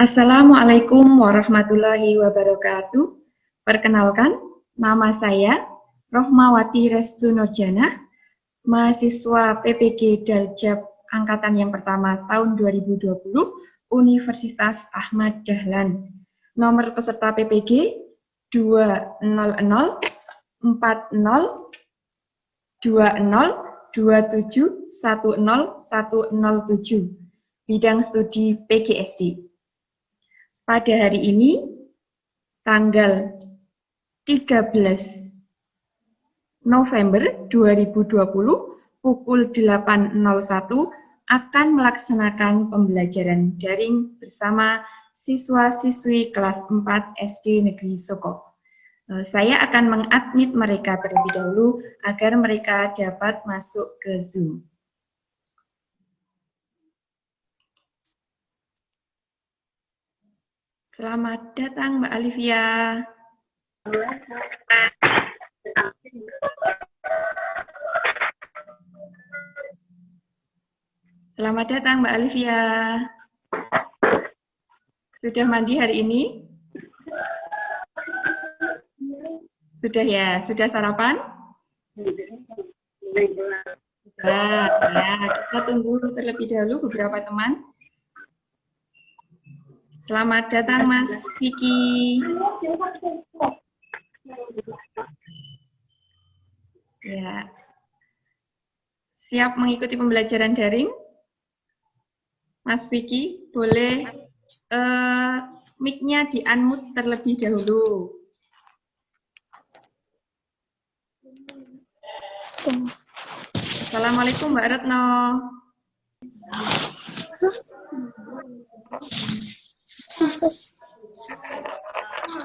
Assalamualaikum warahmatullahi wabarakatuh. Perkenalkan, nama saya Rohmawati Restu Nurjana, mahasiswa PPG Daljab Angkatan yang pertama tahun 2020, Universitas Ahmad Dahlan. Nomor peserta PPG 200404027101007, bidang studi PGSD. Pada hari ini, tanggal 13 November 2020, pukul 8.01, akan melaksanakan pembelajaran daring bersama siswa-siswi kelas 4 SD Negeri Soko. Saya akan mengadmit mereka terlebih dahulu agar mereka dapat masuk ke Zoom. Selamat datang Mbak Alivia. Selamat datang Mbak Alivia. Sudah mandi hari ini? Sudah ya? Sudah sarapan? Sudah. Ya, kita tunggu terlebih dahulu beberapa teman. Selamat datang Mas Vicky. Ya. Siap mengikuti pembelajaran daring? Mas Vicky, boleh mic-nya di-unmute terlebih dahulu. Assalamualaikum Mbak Retno.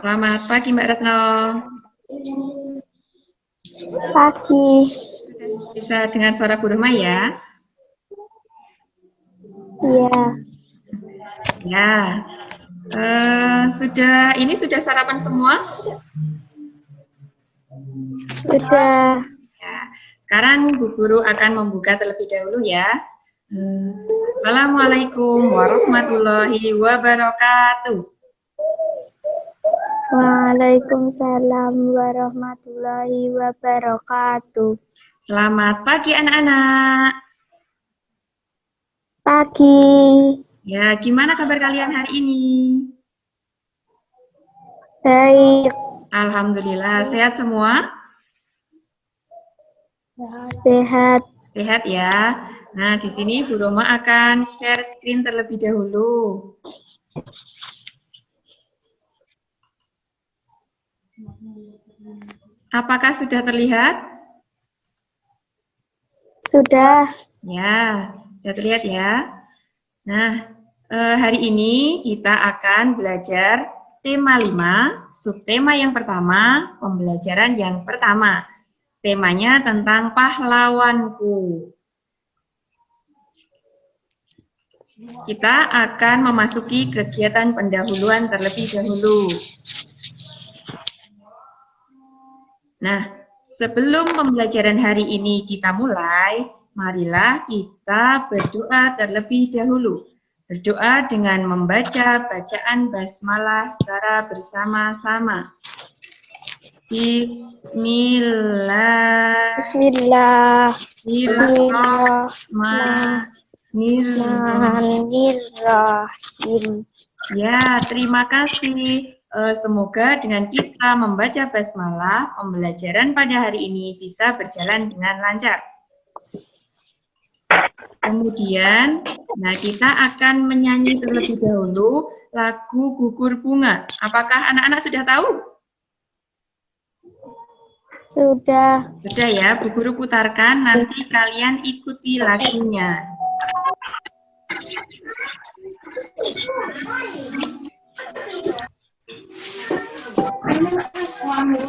Selamat pagi Mbak Retno. Pagi. Bisa dengar suara Bu Roma ya? Iya. Ya. Sudah sarapan semua? Sudah. Ya. Sekarang Bu Guru akan membuka terlebih dahulu ya. Assalamualaikum warahmatullahi wabarakatuh. Waalaikumsalam warahmatullahi wabarakatuh. Selamat pagi anak-anak. Pagi. Ya, gimana kabar kalian hari ini? Baik. Alhamdulillah, sehat semua? Sehat. Sehat ya. Nah, di sini Bu Roma akan share screen terlebih dahulu. Apakah sudah terlihat? Sudah. Ya, sudah terlihat ya. Nah, hari ini kita akan belajar tema 5, subtema yang pertama, pembelajaran yang pertama. Temanya tentang pahlawanku. Kita akan memasuki kegiatan pendahuluan terlebih dahulu. Nah, sebelum pembelajaran hari ini kita mulai, marilah kita berdoa terlebih dahulu. Berdoa dengan membaca bacaan basmalah secara bersama-sama. Bismillahirrahmanirrahim. Ya, terima kasih. Semoga dengan kita membaca basmalah, pembelajaran pada hari ini bisa berjalan dengan lancar. Kemudian, kita akan menyanyi terlebih dahulu lagu Gugur Bunga. Apakah anak-anak sudah tahu? Sudah. Sudah ya, Bu Guru putarkan, nanti kalian ikuti lagunya. Pahlawanku.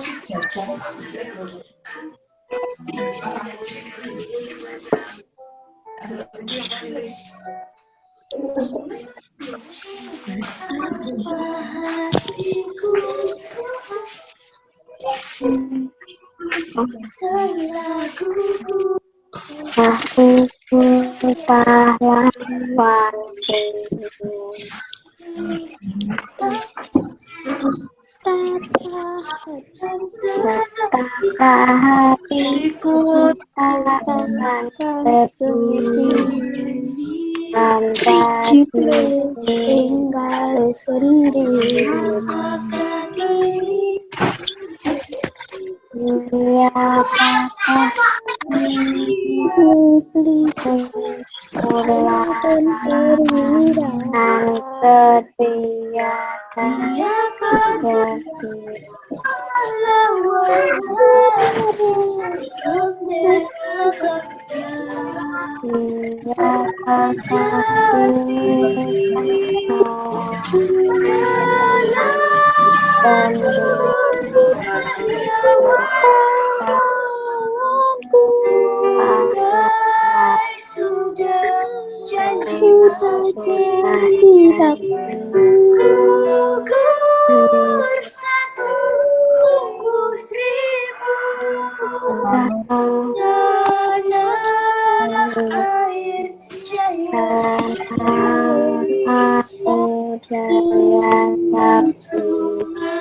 hatiku takkan sedih jika tinggal sendiri. Siapakah milik pulang perwira yang setia dan sudah janji bersatu tunggu seribu air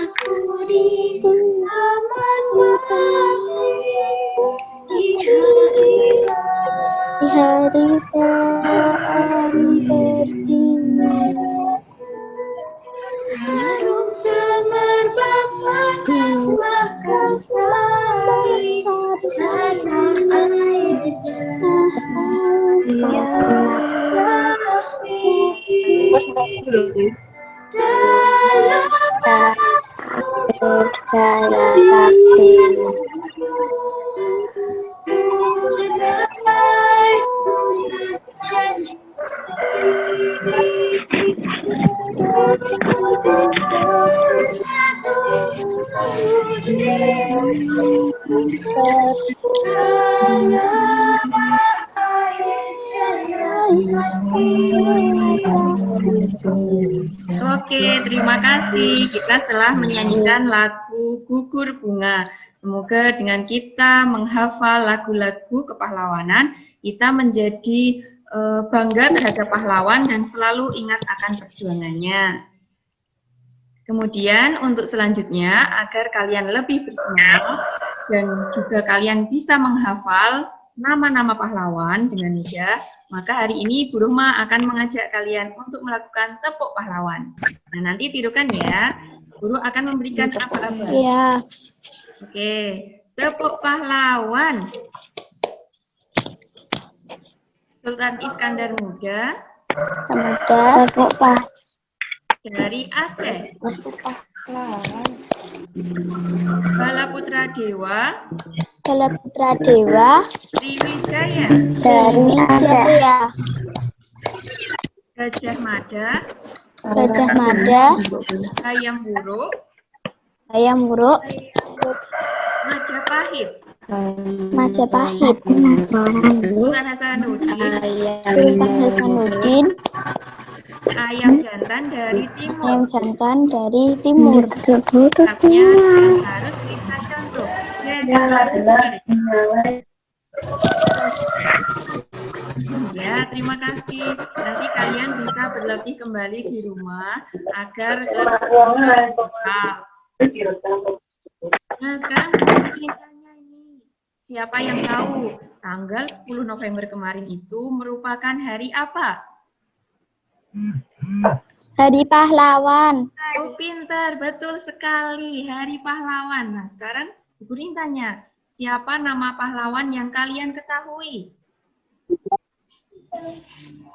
aku di taman di hari berdingin. Harum semerbak bakal sari tanah air Oke, terima kasih. Kita telah menyanyikan lagu Gugur Bunga. Semoga dengan kita menghafal lagu-lagu kepahlawanan, kita menjadi bangga terhadap pahlawan dan selalu ingat akan perjuangannya. Kemudian untuk selanjutnya, agar kalian lebih bersemangat dan juga kalian bisa menghafal nama-nama pahlawan dengan mudah, maka hari ini Bu Rohma akan mengajak kalian untuk melakukan tepuk pahlawan. Nah, nanti tirukan ya. Guru akan memberikan aba-aba. Iya. Oke, tepuk pahlawan. Sultan Iskandar Muda. Tepuk pahlawan. Dari Aceh. Bala Putra Dewa. Bala Putra Dewa. Sriwijaya. Sriwijaya. Gajah Mada. Gajah Mada. Hayam Wuruk. Hayam Wuruk. Majapahit. Majapahit. Sultan Hasanuddin. Sultan Hasanuddin. Ayam jantan dari timur. Ayam jantan dari timur. Lengkapnya yang harus kita contoh. Ya, terima kasih. Nanti kalian bisa berlatih kembali di rumah agar lebih hafal. Nah, sekarang pertanyaannya ini. Siapa yang tahu tanggal 10 November kemarin itu merupakan hari apa? Hari Pahlawan. Oh, pintar, betul sekali, Hari Pahlawan. Nah, sekarang Bu Gurin tanya, siapa nama pahlawan yang kalian ketahui?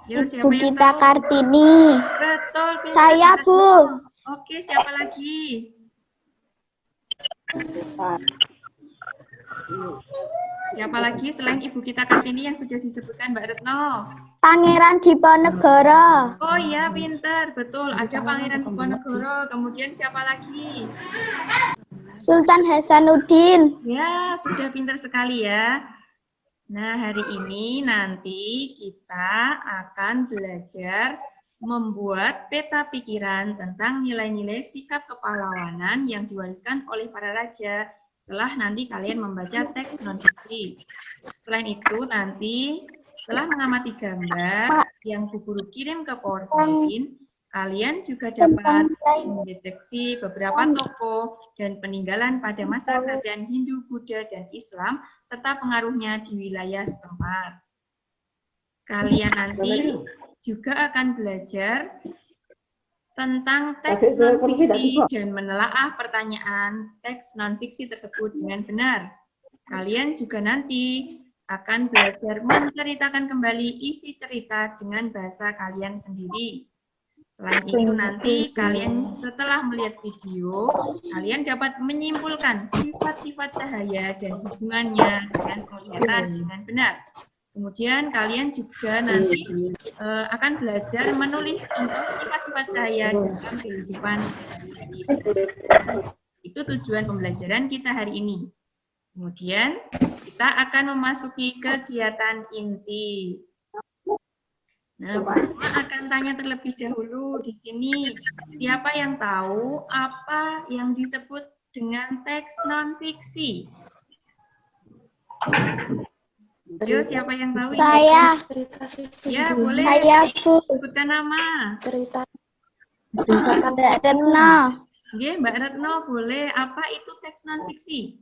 Yo, siapa Bu yang Gita tahu? Kartini. Betul, pintar. Saya, Bu. Oke, siapa lagi? Siapa lagi selain Ibu Gita Kartini yang sudah disebutkan Mbak Retno? Pangeran Diponegoro. Oh iya, pintar, betul. Ada Pangeran Diponegoro. Kemudian siapa lagi? Sultan Hasanuddin. Ya, sudah pintar sekali ya. Nah, hari ini nanti kita akan belajar membuat peta pikiran tentang nilai-nilai sikap kepahlawanan yang diwariskan oleh para raja setelah nanti kalian membaca teks non-fiksi. Selain itu, nanti setelah mengamati gambar yang Bu Guru kirim ke PowerPoint, Kalian juga dapat mendeteksi beberapa tokoh dan peninggalan pada masa kerajaan Hindu, Buddha, dan Islam, serta pengaruhnya di wilayah setempat. Kalian nanti juga akan belajar tentang teks non-fiksi dan menelaah pertanyaan teks non-fiksi tersebut dengan benar. Kalian juga nanti akan belajar menceritakan kembali isi cerita dengan bahasa kalian sendiri. Selain itu nanti kalian setelah melihat video, kalian dapat menyimpulkan sifat-sifat cahaya dan hubungannya dengan penglihatan dengan benar. Kemudian kalian juga nanti akan belajar menulis contoh sifat-sifat cahaya dalam kehidupan sehari-hari. Itu tujuan pembelajaran kita hari ini. Kemudian kita akan memasuki kegiatan inti. Nah, pertama akan tanya terlebih dahulu di sini, siapa yang tahu apa yang disebut dengan teks non-fiksi? Yo, siapa yang tahu? Saya. Ya, boleh. Saya, Bu. Sebutkan nama. Cerita. Mbak Retno. Oke, Mbak Retno, boleh. Apa itu teks non-fiksi?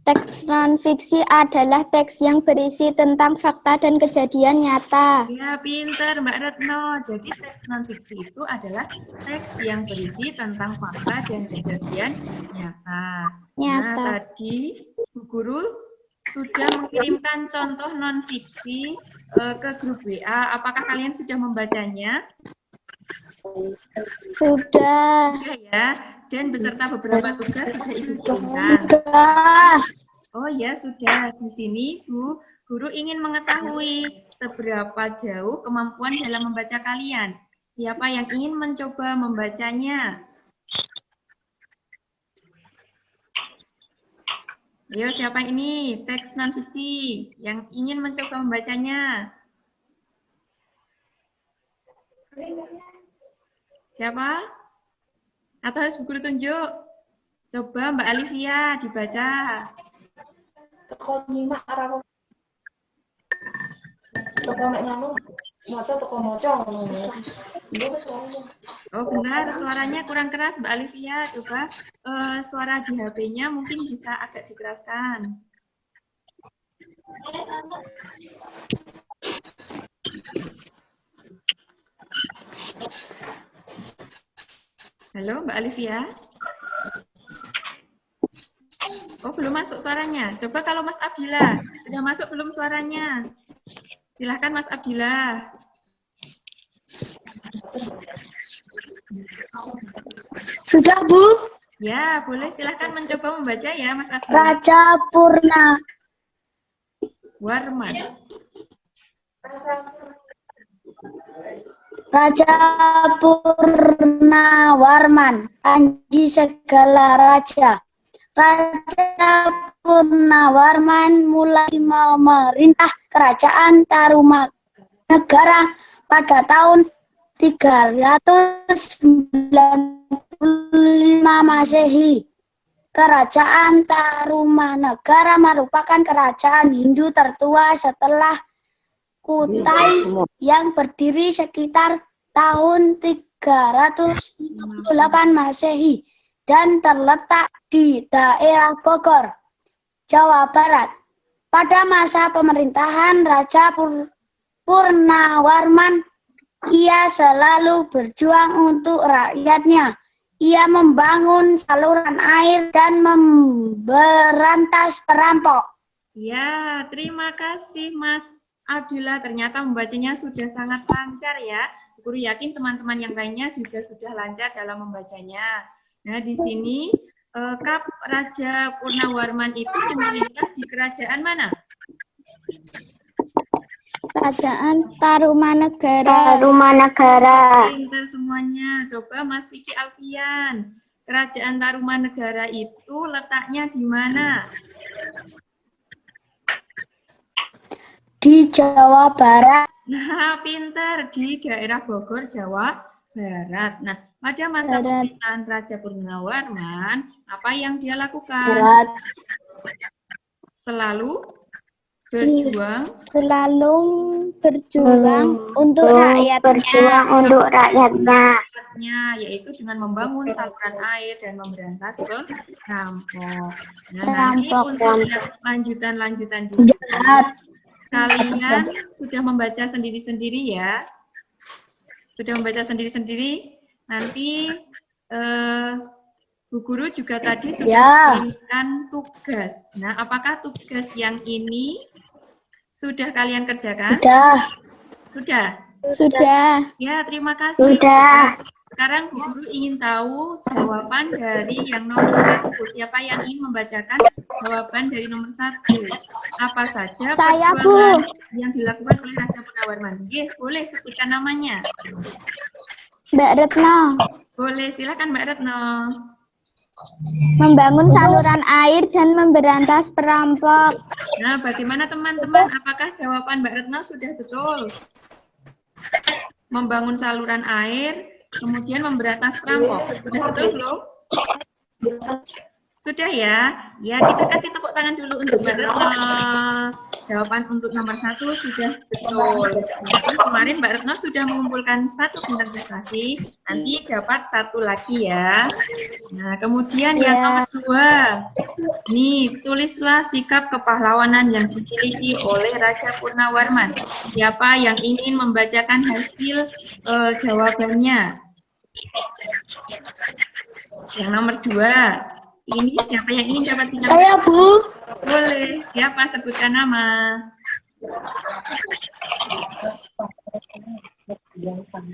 Teks non-fiksi adalah teks yang berisi tentang fakta dan kejadian nyata. Ya, pinter Mbak Retno. Jadi teks non-fiksi itu adalah teks yang berisi tentang fakta dan kejadian nyata. Nah, tadi Bu Guru sudah mengirimkan contoh non-fiksi ke grup WA. Apakah kalian sudah membacanya? Sudah. Sudah ya. Dan beserta beberapa tugas sudah Ibu kirimkan. Oh ya, sudah. Di sini Bu Guru ingin mengetahui seberapa jauh kemampuan dalam membaca kalian. Siapa yang ingin mencoba membacanya? Ayo, siapa ini? Teks non-fiksi yang ingin mencoba membacanya. Siapa? Atau harus Bu Guru tunjuk? Coba Mbak Alivia dibaca. Teko nyimak arah teko nek nganu maca teko maca ngono. Oh benar, suaranya kurang keras Mbak Alivia. Coba suara di HP-nya mungkin bisa agak dikeraskan. Halo Mbak Alivia. Oh, belum masuk suaranya. Coba kalau Mas Abdillah, sudah masuk belum suaranya? Silahkan Mas Abdillah. Sudah, Bu. Ya, boleh silahkan mencoba membaca ya Mas Abdillah. Raja Purna Warman. Raja Purnawarman, Panji segala raja. Raja Purnawarman mulai memerintah kerajaan Tarumanegara pada tahun 395 Masehi. Kerajaan Tarumanegara merupakan kerajaan Hindu tertua setelah Kutai yang berdiri sekitar tahun 358 Masehi dan terletak di daerah Bogor, Jawa Barat. Pada masa pemerintahan Raja Purnawarman, ia selalu berjuang untuk rakyatnya. Ia membangun saluran air dan memberantas perampok. Ya, terima kasih Mas Abdillah. Ternyata membacanya sudah sangat lancar ya. Guru yakin teman-teman yang lainnya juga sudah lancar dalam membacanya. Nah, di sini Raja Purnawarman itu memerintah di kerajaan mana? Kerajaan Tarumanegara. Pintar semuanya. Coba Mas Vicky Alfian. Kerajaan Tarumanegara itu letaknya di mana? Di Jawa Barat. Nah, pintar. Di daerah Bogor, Jawa Barat. Nah, pada masa pemerintahan Raja Purnawarman, apa yang dia lakukan? Selalu Berjuang Selalu berjuang untuk rakyatnya. Berjuang untuk rakyatnya. rakyatnya, yaitu dengan membangun saluran air dan memberantas perampok. Nah, nanti untuk yang lanjutan-lanjutan di sini, kalian sudah membaca sendiri-sendiri ya. Sudah membaca sendiri-sendiri. Nanti Bu Guru juga tadi sudah memberikan tugas. Nah, apakah tugas yang ini sudah kalian kerjakan? Sudah. Sudah. Ya, terima kasih. Sudah. Sekarang Bu Guru ingin tahu jawaban dari yang nomor 1. Siapa yang ingin membacakan jawaban dari nomor 1? Apa saja Saya, perjuangan Bu. yang dilakukan oleh Raja Purnawarman? Boleh sebutkan namanya. Mbak Retno. Boleh, silakan Mbak Retno. Membangun saluran air dan memberantas perampok. Nah, bagaimana teman-teman? Apakah jawaban Mbak Retno sudah betul? Membangun saluran air, kemudian memberantas perampok. Sudah betul belum? Sudah ya? Ya, kita kasih tepuk tangan dulu untuk Mbak Retno. Jawaban untuk nomor 1 sudah betul. Jadi kemarin Mbak Retno sudah mengumpulkan 1 bintang prestasi, nanti dapat 1 lagi ya. Nah, kemudian yang nomor 2. Nih, tulislah sikap kepahlawanan yang dimiliki oleh Raja Purnawarman. Siapa yang ingin membacakan hasil jawabannya? Yang nomor 2. Ini siapa yang ingin dapat bintang? Saya, Bu. Boleh. Siapa? Sebutkan nama. Silakan.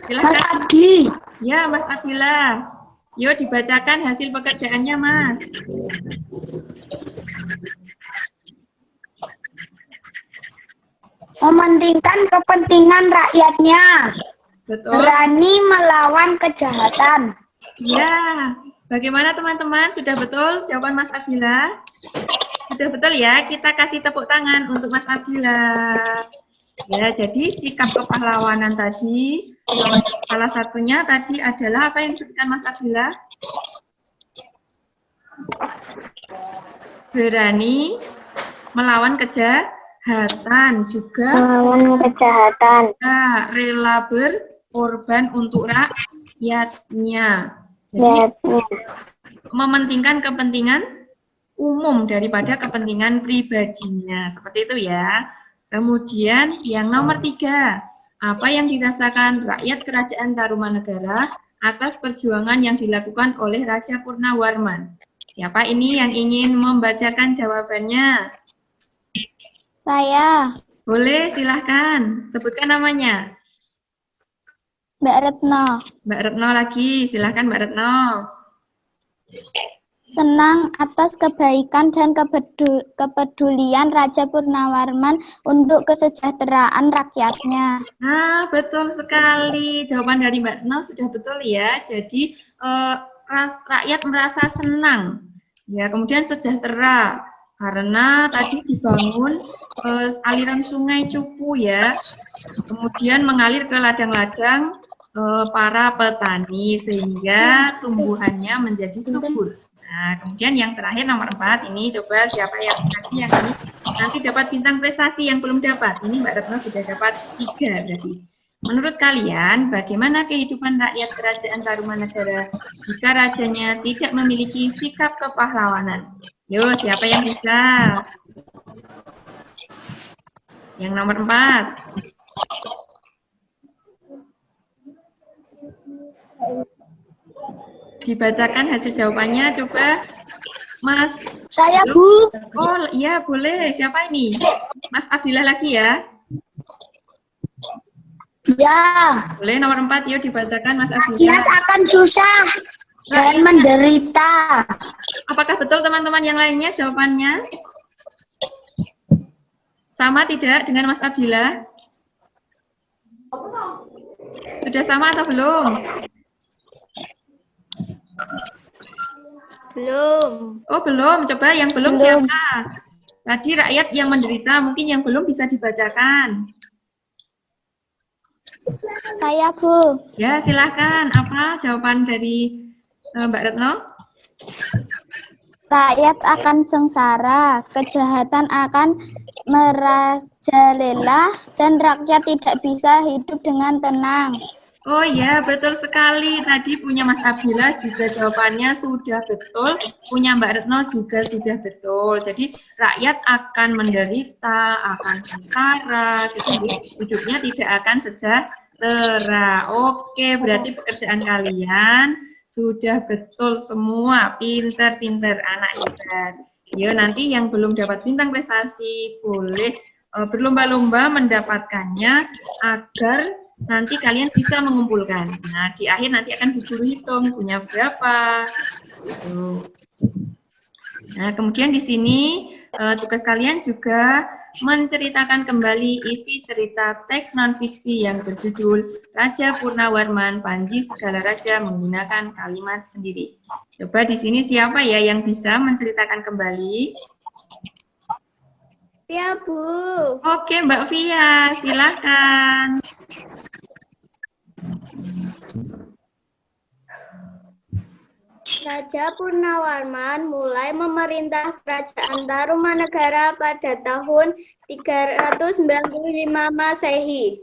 Mas Adi. Ya, Mas Abdillah. Yuk dibacakan hasil pekerjaannya, Mas. Mementingkan kepentingan rakyatnya. Betul. Berani melawan kejahatan. Ya. Bagaimana teman-teman? Sudah betul jawaban Mas Abdillah? Sudah betul ya? Kita kasih tepuk tangan untuk Mas Abdillah. Ya, jadi sikap kepahlawanan tadi, salah satunya tadi adalah apa yang disebutkan Mas Abdillah? Berani melawan kejahatan, juga Melawan kejahatan. rela berkorban untuk rakyatnya. Jadi Rakyatnya. mementingkan kepentingan umum daripada kepentingan pribadinya. Seperti itu ya. Kemudian yang nomor 3, apa yang dirasakan rakyat Kerajaan Tarumanegara atas perjuangan yang dilakukan oleh Raja Purnawarman? Siapa ini yang ingin membacakan jawabannya? Saya. Boleh, silahkan. Sebutkan namanya. Mbak Retno. Mbak Retno lagi, silahkan Mbak Retno. Senang atas kebaikan dan kepedulian Raja Purnawarman untuk kesejahteraan rakyatnya. Nah, betul sekali. Jawaban dari Mbak Retno sudah betul ya. Jadi, rakyat merasa senang. Ya, kemudian sejahtera. Karena tadi dibangun aliran sungai Cupu ya. Kemudian mengalir ke ladang-ladang para petani sehingga tumbuhannya menjadi subur. Nah, kemudian yang terakhir nomor 4 ini coba siapa yang ini nanti dapat bintang prestasi yang belum dapat. Ini Mbak Retno sudah dapat 3 berarti. Menurut kalian bagaimana kehidupan rakyat Kerajaan Tarumanegara jika rajanya tidak memiliki sikap kepahlawanan? Yo, siapa yang bisa? Yang nomor 4. Dibacakan hasil jawabannya, coba Mas. Saya, Bu. Oh iya boleh, siapa ini? Mas Abdillah lagi ya? Ya. Boleh nomor 4, yuk dibacakan Mas Rakyat Abdillah. akan susah dan menderita. Apakah betul teman-teman yang lainnya jawabannya? Sama tidak dengan Mas Abdillah? Sudah sama atau belum? Belum. Oh belum, coba yang belum siapa? Tadi rakyat yang menderita, mungkin yang belum bisa dibacakan. Saya, Bu. Ya silahkan, apa jawaban dari Mbak Retno? rakyat akan sengsara, kejahatan akan merajalela, dan rakyat tidak bisa hidup dengan tenang. Oh ya, betul sekali. Tadi punya Mas Abdillah juga jawabannya sudah betul. Punya Mbak Retno juga sudah betul. Jadi rakyat akan menderita, akan sengsara, jadi hidupnya tidak akan sejahtera. Oke, berarti pekerjaan kalian sudah betul semua. Pinter-pinter, anak hebat. Ya, nanti yang belum dapat bintang prestasi boleh berlomba-lomba mendapatkannya agar nanti kalian bisa mengumpulkan. Nah, di akhir nanti akan disuruh hitung punya berapa. Gitu. Nah, kemudian di sini tugas kalian juga menceritakan kembali isi cerita teks non-fiksi yang berjudul Raja Purnawarman, Panji Segala Raja menggunakan kalimat sendiri. Coba di sini siapa ya yang bisa menceritakan kembali? Ya, Bu. Oke, Mbak Via, silakan. Raja Purnawarman mulai memerintah kerajaan Tarumanegara pada tahun 395 Masehi.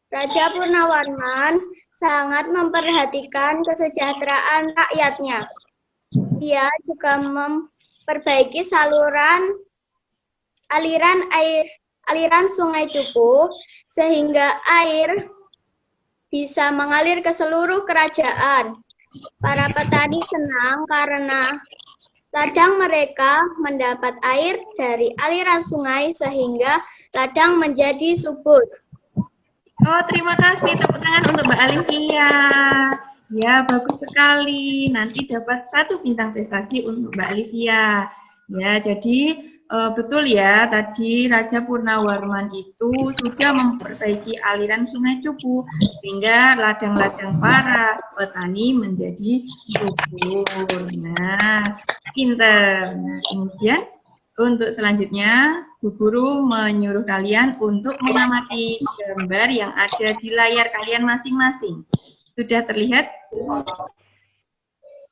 Raja Purnawarman sangat memperhatikan kesejahteraan rakyatnya. Dia juga memperbaiki aliran Sungai Cupu sehingga air bisa mengalir ke seluruh kerajaan. Para petani senang karena ladang mereka mendapat air dari aliran sungai sehingga ladang menjadi subur. Oh, terima kasih. Tepuk tangan untuk Mbak Alivia. Ya, bagus sekali. Nanti dapat 1 bintang prestasi untuk Mbak Alivia. Ya, jadi betul ya, tadi Raja Purnawarman itu sudah memperbaiki aliran Sungai Cupu sehingga ladang-ladang para petani menjadi subur. Nah, pinter. Nah, kemudian untuk selanjutnya, Bu Guru menyuruh kalian untuk mengamati gambar yang ada di layar kalian masing-masing. Sudah terlihat?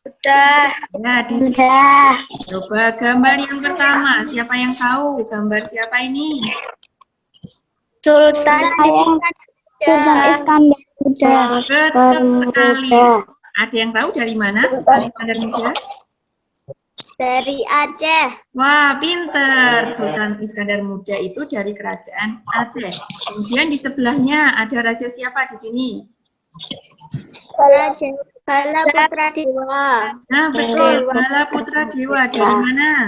Sudah. Nah, di sini Sudah. coba gambar yang pertama. Siapa yang tahu gambar siapa ini? Sultan Sultan Iskandar Muda. Betul sekali. Ada yang tahu dari mana Sultan Iskandar Muda? Dari Aceh. Wah, pinter. Sultan Iskandar Muda itu dari kerajaan Aceh. Kemudian di sebelahnya ada raja siapa di sini? Raja Bala Putra Dewa. Nah, betul. Bala Putra Dewa. Dari mana?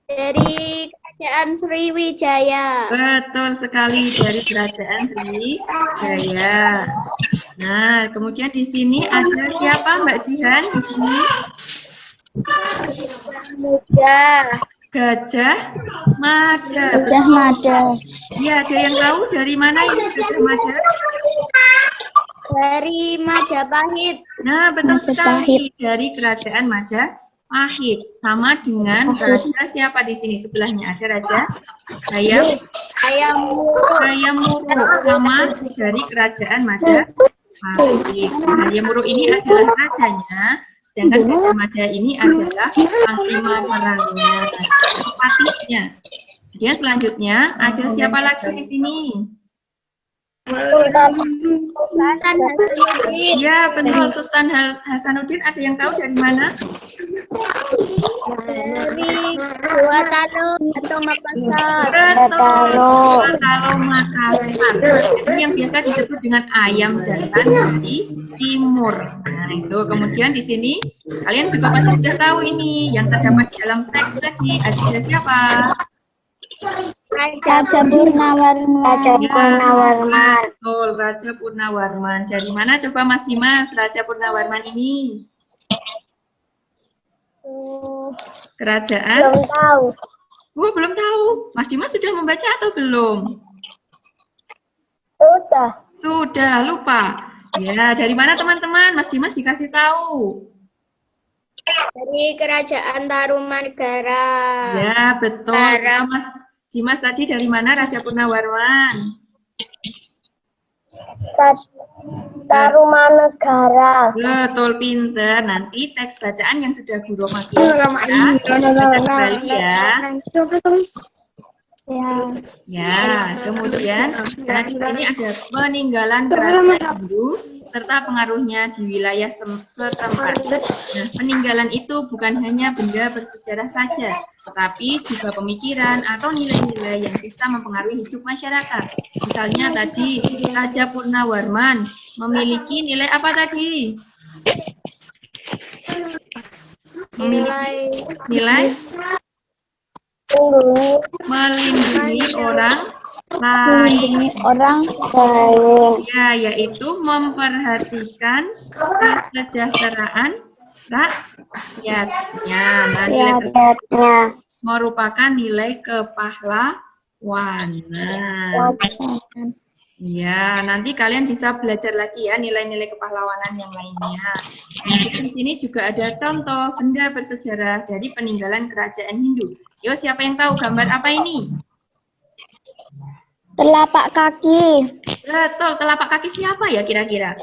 Dari kerajaan Sriwijaya. Betul sekali, dari kerajaan Sriwijaya. Nah, kemudian di sini ada siapa Mbak Jihan di sini? Muda. Gajah Mada. Gajah Mada. Ya, ada yang tahu dari mana ini Gajah Mada? Dari Majapahit. Nah, betul sekali, Majapahit. dari kerajaan Majapahit. Sama dengan raja siapa di sini sebelahnya? Ada raja Ayam Hayam Wuruk, sama dari kerajaan Majapahit. Hayam Wuruk ini adalah rajanya, sedangkan Gajah Mada ini adalah panglima perangnya, patihnya. Kemudian selanjutnya ada siapa lagi di sini? Sultan Hasanuddin. Ya, betul, Sultan Hasanuddin. Ada yang tahu dari mana? Dari Gua Talo atau Makassar. Betul, kalau Makassar. Ini yang biasa disebut dengan ayam jantan dari timur. Nah, itu. Kemudian di sini kalian juga pasti sudah tahu ini yang terdapat dalam teks tadi. Ada siapa? Raja Purnawarman. Raja Purnawarman. Betul, Raja Purnawarman. Dari mana coba Mas Dimas, Raja Purnawarman ini? Kerajaan? Belum tahu. Oh, belum tahu. Mas Dimas sudah membaca atau belum? Sudah. Sudah, lupa. Ya, dari mana teman-teman? Mas Dimas dikasih tahu. Dari kerajaan Tarumanegara. Ya, betul. Mas Dimas tadi dari mana Raja Purnawarman? Tarumanegara. Betul, pinter. Nanti teks bacaan yang sudah Bu Roma kirimkan ya, baca kembali ya. Ya, kemudian nah di sini ada peninggalan kerajaan Hindu serta pengaruhnya di wilayah setempat. Nah, peninggalan itu bukan hanya benda bersejarah saja, tetapi juga pemikiran atau nilai-nilai yang bisa mempengaruhi hidup masyarakat. Misalnya tadi Raja Purnawarman memiliki nilai apa tadi? Memiliki nilai melindungi orang lain. Ya, yaitu memperhatikan kesejahteraan rakyatnya. Nah, nilai tersebut merupakan nilai kepahlawanan. Ya, nanti kalian bisa belajar lagi ya nilai-nilai kepahlawanan yang lainnya. Nah, di sini juga ada contoh benda bersejarah dari peninggalan kerajaan Hindu. Yo, siapa yang tahu gambar apa ini? Telapak kaki. Betul, telapak kaki siapa ya kira-kira?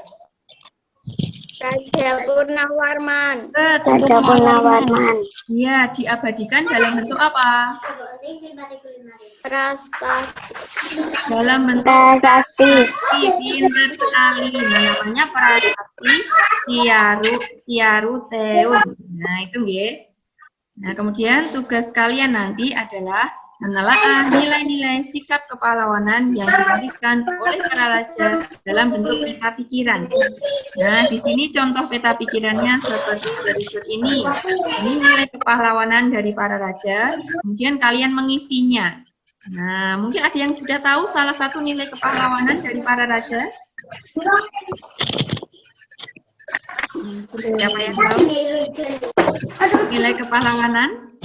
Raja Purnawarman. Betul. Raja Purnawarman. Ya, diabadikan dalam bentuk apa? Prasasti. Dalam bentuk Prasasti. pinter sekali. Nah, namanya prasasti Ciaruteun. Nah, itu nggih. Nah, kemudian tugas kalian nanti adalah menelaah nilai-nilai sikap kepahlawanan yang diwariskan oleh para raja dalam bentuk peta pikiran. Nah, di sini contoh peta pikirannya seperti berikut ini. Ini nilai kepahlawanan dari para raja, kemudian kalian mengisinya. Nah, mungkin ada yang sudah tahu salah satu nilai kepahlawanan dari para raja? Siapa yang tahu nilai kepahlawanan?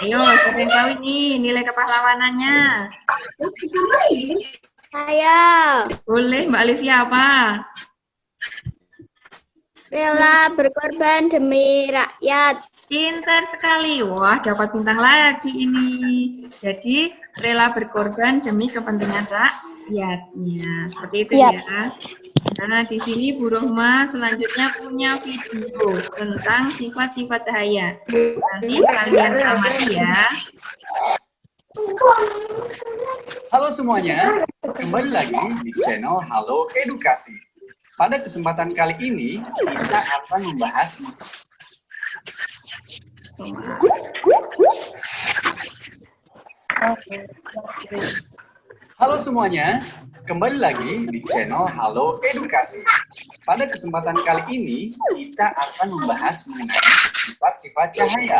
Ayo, siapa yang tahu ini nilai kepahlawanannya? Saya Boleh, Mbak Olivia apa? rela berkorban demi rakyat. Pintar sekali. Wah, dapat bintang lagi ini. Jadi, rela berkorban demi kepentingan rakyatnya. Seperti itu ya. Nah, di sini Bu Rohma selanjutnya punya video tentang sifat-sifat cahaya. Nanti kalian amati ya. Halo semuanya, kembali lagi di channel Halo Edukasi. Pada kesempatan kali ini, kita akan membahas Halo semuanya, kembali lagi di channel Halo Edukasi. Pada kesempatan kali ini, kita akan membahas mengenai sifat-sifat cahaya.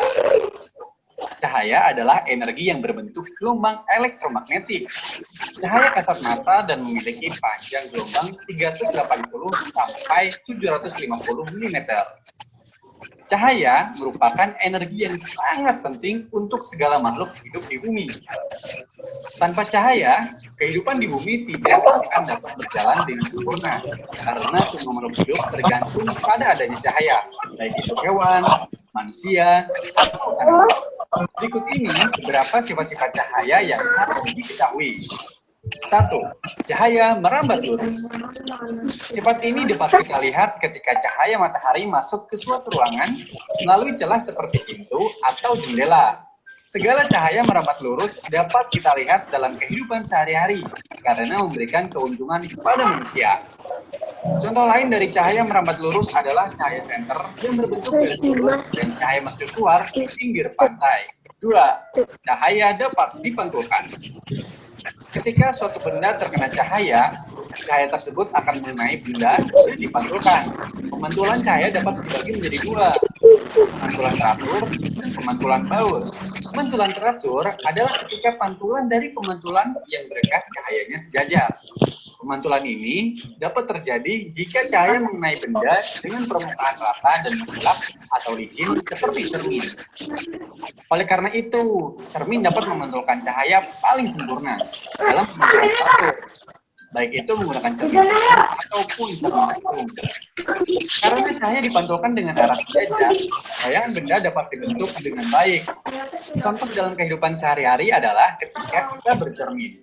Cahaya adalah energi yang berbentuk gelombang elektromagnetik. Cahaya kasat mata dan memiliki panjang gelombang 380 sampai 750 mm. Cahaya merupakan energi yang sangat penting untuk segala makhluk hidup di bumi. Tanpa cahaya, kehidupan di bumi tidak akan dapat berjalan dengan sempurna, karena semua makhluk hidup tergantung pada adanya cahaya, baik itu hewan, manusia, atau tanaman. Berikut ini beberapa sifat-sifat cahaya yang harus diketahui. 1. Cahaya merambat lurus. Sifat ini dapat kita lihat ketika cahaya matahari masuk ke suatu ruangan melalui celah seperti pintu atau jendela. Segala cahaya merambat lurus dapat kita lihat dalam kehidupan sehari-hari karena memberikan keuntungan kepada manusia. Contoh lain dari cahaya merambat lurus adalah cahaya senter yang berbentuk garis lurus dan cahaya mercusuar di pinggir pantai. 2. Cahaya dapat dipantulkan. Ketika suatu benda terkena cahaya tersebut akan mengenai benda dan dipantulkan. Pemantulan cahaya dapat dibagi menjadi dua, pemantulan teratur dan pemantulan baur. Pemantulan teratur adalah ketika pantulan dari pemantulan yang berkas cahayanya sejajar. Pemantulan ini dapat terjadi jika cahaya mengenai benda dengan permukaan rata dan gelap atau licin seperti cermin. Oleh karena itu, cermin dapat memantulkan cahaya paling sempurna dalam pemantulan teratur, baik itu menggunakan cermin ataupun cermin cekung. Karena cahaya dipantulkan dengan arah sejajar, bayangan benda dapat dibentuk dengan baik. Contoh dalam kehidupan sehari-hari adalah ketika kita bercermin.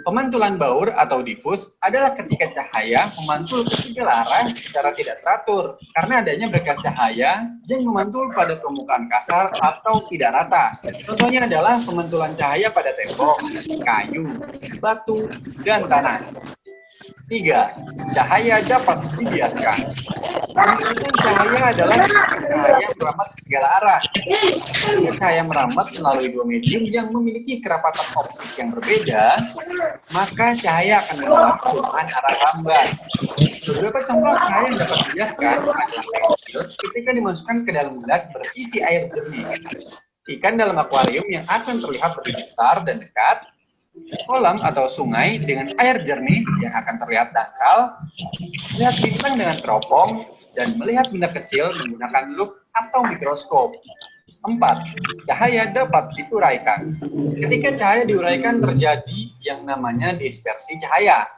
Pemantulan baur atau difus adalah ketika cahaya memantul ke segala arah secara tidak teratur karena adanya berkas cahaya yang memantul pada permukaan kasar atau tidak rata. Contohnya adalah pemantulan cahaya pada tembok, kayu, batu, dan tanah. 3. Cahaya dapat dibiaskan. Pembiasan cahaya adalah cahaya yang merambat ke segala arah. Jika cahaya merambat melalui dua medium yang memiliki kerapatan optik yang berbeda, maka cahaya akan menolak perubahan arah rambat. Beberapa contoh cahaya yang dapat dibiaskan adalah pensil ketika dimasukkan ke dalam gelas berisi air jernih, ikan dalam akuarium yang akan terlihat lebih besar dan dekat, kolam atau sungai dengan air jernih yang akan terlihat dangkal, melihat bintang dengan teropong, dan melihat benda kecil menggunakan lup atau mikroskop. 4. Cahaya dapat diuraikan. Ketika cahaya diuraikan terjadi yang namanya dispersi cahaya.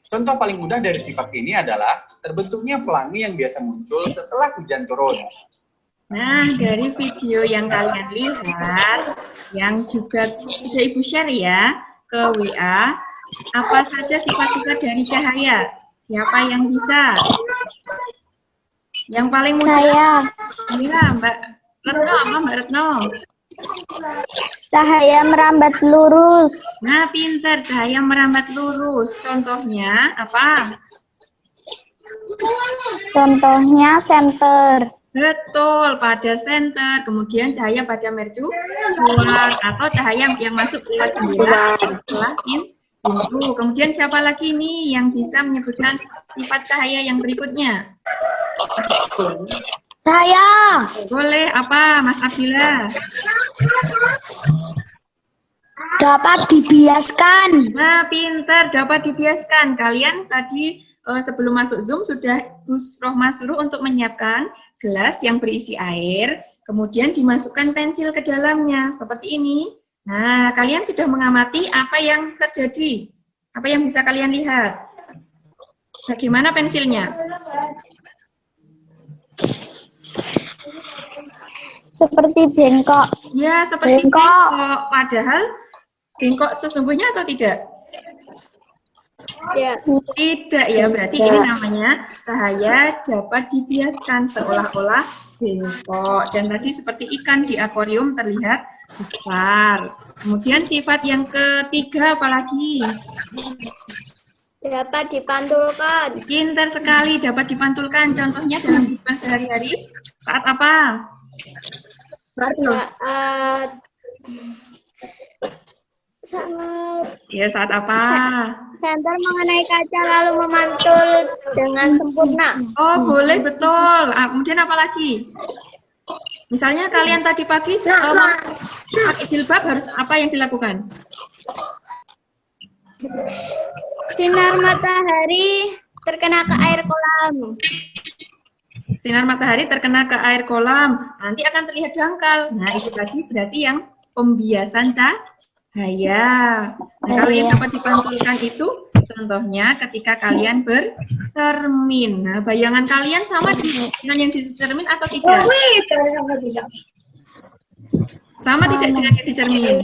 Contoh paling mudah dari sifat ini adalah terbentuknya pelangi yang biasa muncul setelah hujan turun. Nah, dari video yang kalian lihat, yang juga sudah Ibu share ya ke WA, apa saja sifat-sifat dari cahaya? Siapa yang bisa? Yang paling mudah? Saya. Ya, Mbak Retno, apa Mbak Retno? Cahaya merambat lurus. Nah, pintar, cahaya merambat lurus. Contohnya apa? Contohnya senter. Betul, pada senter, kemudian cahaya pada mercusuar atau cahaya yang masuk lewat jendela setelah pintu. Kemudian siapa lagi nih yang bisa menyebutkan sifat cahaya yang berikutnya? Saya. Boleh, apa Mas Abdillah? Dapat dibiaskan. Nah, pintar, dapat dibiaskan. Kalian tadi sebelum masuk Zoom sudah Gus Rohmah suruh untuk menyiapkan gelas yang berisi air, kemudian dimasukkan pensil ke dalamnya, seperti ini. Nah, kalian sudah mengamati apa yang terjadi? Apa yang bisa kalian lihat? Bagaimana pensilnya? Seperti bengkok. Ya, seperti bengkok. Padahal bengkok sesungguhnya atau tidak? Ya. Tidak ya, berarti ini namanya cahaya dapat dibiaskan seolah-olah bengkok. Dan tadi seperti ikan di akuarium terlihat besar. Kemudian sifat yang ketiga apalagi? Dapat dipantulkan. Pintar sekali, dapat dipantulkan. Contohnya dalam kehidupan sehari-hari saat apa? Ya, saat apa? Senter mengenai kaca lalu memantul dengan sempurna. Oh, boleh, betul. Kemudian apa lagi? Misalnya kalian tadi pagi pakai jilbab, harus apa yang dilakukan? Sinar matahari terkena ke air kolam. Sinar matahari terkena ke air kolam, nanti akan terlihat dangkal. Nah, itu tadi berarti yang pembiasan cahaya. Nah, kalau yang dapat dipantulkan itu contohnya ketika kalian bercermin. Nah, bayangan kalian sama dengan yang di cermin atau tidak? Sama tidak dengan yang di cermin?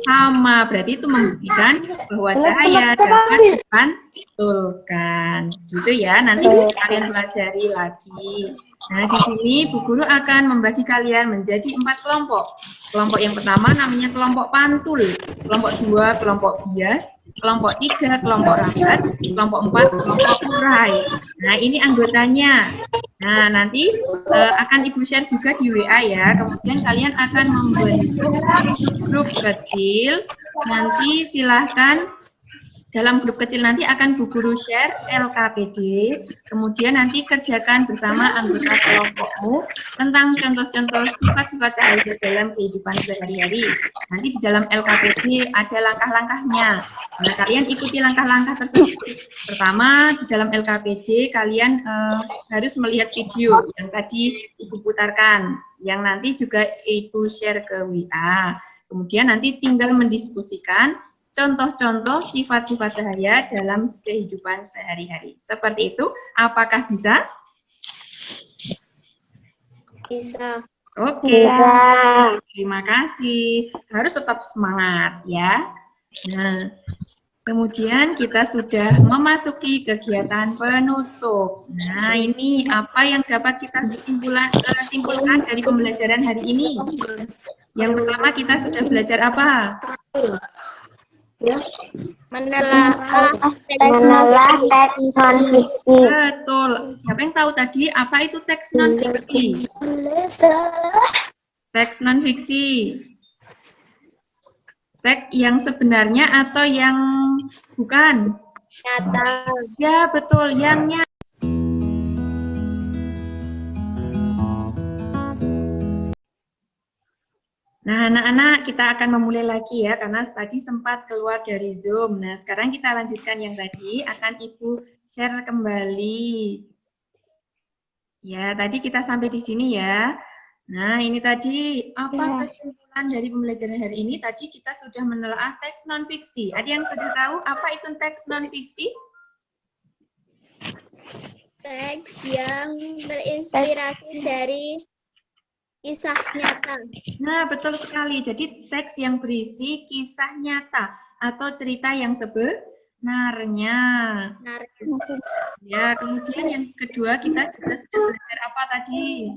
Sama, berarti itu membuktikan bahwa cahaya dapat dipantulkan. Gitu ya, nanti kalian pelajari lagi. Nah, di sini Bu Guru akan membagi kalian menjadi 4 kelompok. Kelompok yang pertama namanya kelompok pantul, kelompok 2 kelompok bias, kelompok 3 kelompok rambat, kelompok 4 kelompok urai. Nah, ini anggotanya. Nah, nanti akan Ibu share juga di WA ya. Kemudian kalian akan membentuk grup kecil. Nanti silahkan dalam grup kecil nanti akan Bu Guru share LKPD, kemudian nanti kerjakan bersama anggota kelompokmu tentang contoh-contoh sifat-sifat cahaya dalam kehidupan sehari-hari. Nanti di dalam LKPD ada langkah-langkahnya. Nah, kalian ikuti langkah-langkah tersebut. Pertama, di dalam LKPD kalian harus melihat video yang tadi Ibu putarkan, yang nanti juga Ibu share ke WA. Kemudian nanti tinggal mendiskusikan contoh-contoh sifat-sifat cahaya dalam kehidupan sehari-hari. Seperti itu, apakah bisa? Bisa. Oke, Bisa. terima kasih. Harus tetap semangat ya. Nah, kemudian kita sudah memasuki kegiatan penutup. Nah, ini apa yang dapat kita simpulkan dari pembelajaran hari ini? Yang pertama kita sudah belajar apa? Menelaah Menelaah teks non-fiksi. Betul. Siapa yang tahu tadi apa itu teks non-fiksi? Teks non-fiksi. Teks yang sebenarnya atau yang bukan? nyata. Ya, betul. Yang nyata. Nah, anak-anak, kita akan memulai lagi ya, karena tadi sempat keluar dari Zoom. Nah, sekarang kita lanjutkan yang tadi, akan Ibu share kembali. Ya, tadi kita sampai di sini ya. Nah, ini tadi, apa kesimpulan dari pembelajaran hari ini? Tadi kita sudah menelaah teks non-fiksi. Ada yang sudah tahu apa itu teks non-fiksi? Teks yang terinspirasi dari kisah nyata. Nah, betul sekali. Jadi, teks yang berisi kisah nyata atau cerita yang sebenarnya. Ya, kemudian yang kedua, kita juga sudah belajar apa tadi?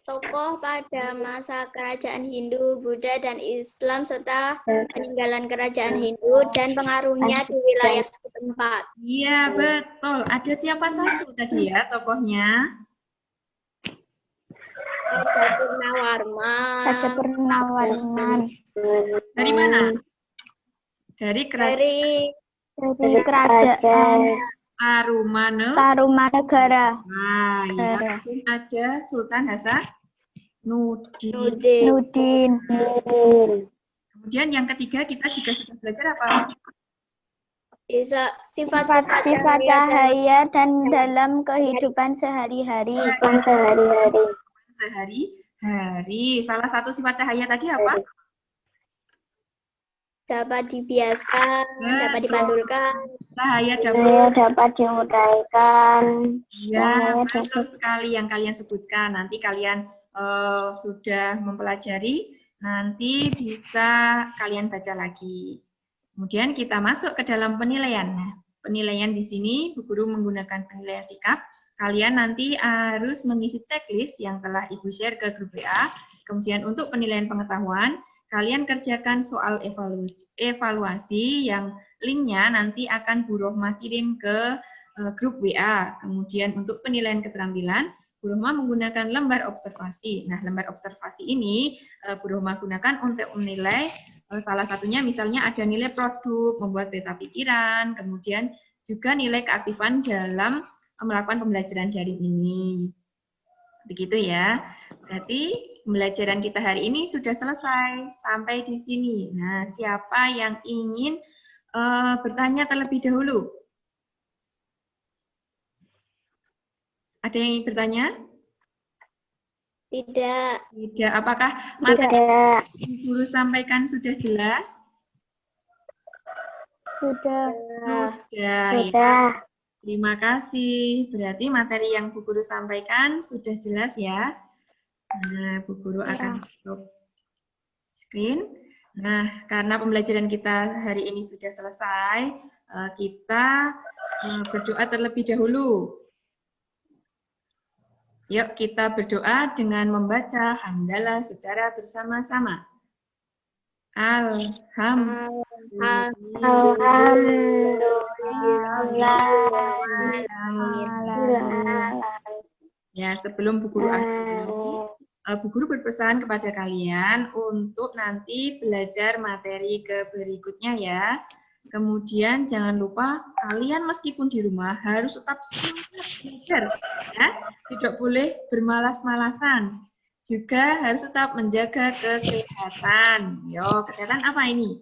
Tokoh pada masa kerajaan Hindu, Buddha, dan Islam, serta peninggalan kerajaan Hindu dan pengaruhnya di wilayah setempat. Iya, betul. Ada siapa saja tadi ya tokohnya? Raja Purnawarman. Dari mana? Dari kerajaan Tarumanegara. Tarumanegara. Wah, ya. Ada Sultan Hasanuddin. Nudin. Kemudian yang ketiga kita juga sudah belajar apa? Sifat cahaya dan dalam kehidupan sehari-hari. Sehari-hari. Salah satu sifat cahaya tadi apa? Dapat dibiaskan, dapat dipantulkan. Cahaya Dapat diuraikan. Ya, betul sekali yang kalian sebutkan. Nanti kalian sudah mempelajari, nanti bisa kalian baca lagi. Kemudian kita masuk ke dalam penilaian. Nah, penilaian di sini, Bu Guru menggunakan penilaian sikap. Kalian nanti harus mengisi checklist yang telah Ibu share ke grup WA. Kemudian untuk penilaian pengetahuan, kalian kerjakan soal evaluasi yang linknya nanti akan Bu Rohmah kirim ke grup WA. Kemudian untuk penilaian keterampilan, Bu Rohmah menggunakan lembar observasi. Nah, lembar observasi ini Bu Rohmah gunakan untuk menilai salah satunya misalnya ada nilai produk, membuat peta pikiran, kemudian juga nilai keaktifan dalam melakukan pembelajaran daring ini. Begitu ya. Berarti pembelajaran kita hari ini sudah selesai sampai di sini. Nah, siapa yang ingin bertanya terlebih dahulu? Ada yang ingin bertanya? Tidak. Tidak. Apakah materi yang Guru sampaikan sudah jelas? Sudah. Ya. Terima kasih. Berarti materi yang Bu Guru sampaikan sudah jelas ya. Nah, Bu Guru akan stop screen. Nah, karena pembelajaran kita hari ini sudah selesai, kita berdoa terlebih dahulu. Yuk kita berdoa dengan membaca hamdalah secara bersama-sama. Ya, sebelum Bu Guru akhiri, Bu Guru berpesan kepada kalian untuk nanti belajar materi ke berikutnya ya. Kemudian jangan lupa kalian meskipun di rumah harus tetap semangat belajar ya. Tidak boleh bermalas-malasan. Juga harus tetap menjaga kesehatan. Yo, kesehatan apa ini?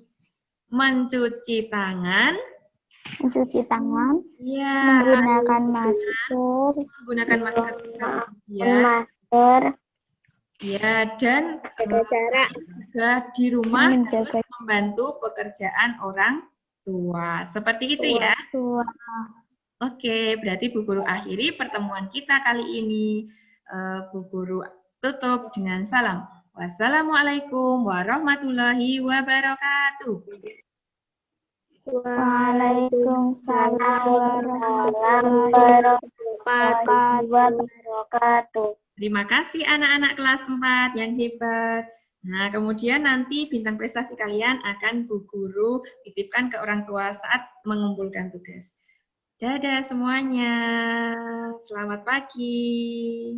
Mencuci tangan. Ya, Menggunakan masker. Ya. Ya, dan juga di rumah harus membantu pekerjaan orang tua. Seperti itu ya. Oke, berarti Bu Guru akhiri pertemuan kita kali ini. Bu Guru tutup dengan salam. Wassalamualaikum warahmatullahi wabarakatuh. Waalaikumsalam warahmatullahi wabarakatuh. Terima kasih anak-anak kelas 4 yang hebat. Nah, kemudian nanti bintang prestasi kalian akan Bu Guru titipkan ke orang tua saat mengumpulkan tugas. Dadah semuanya. Selamat pagi.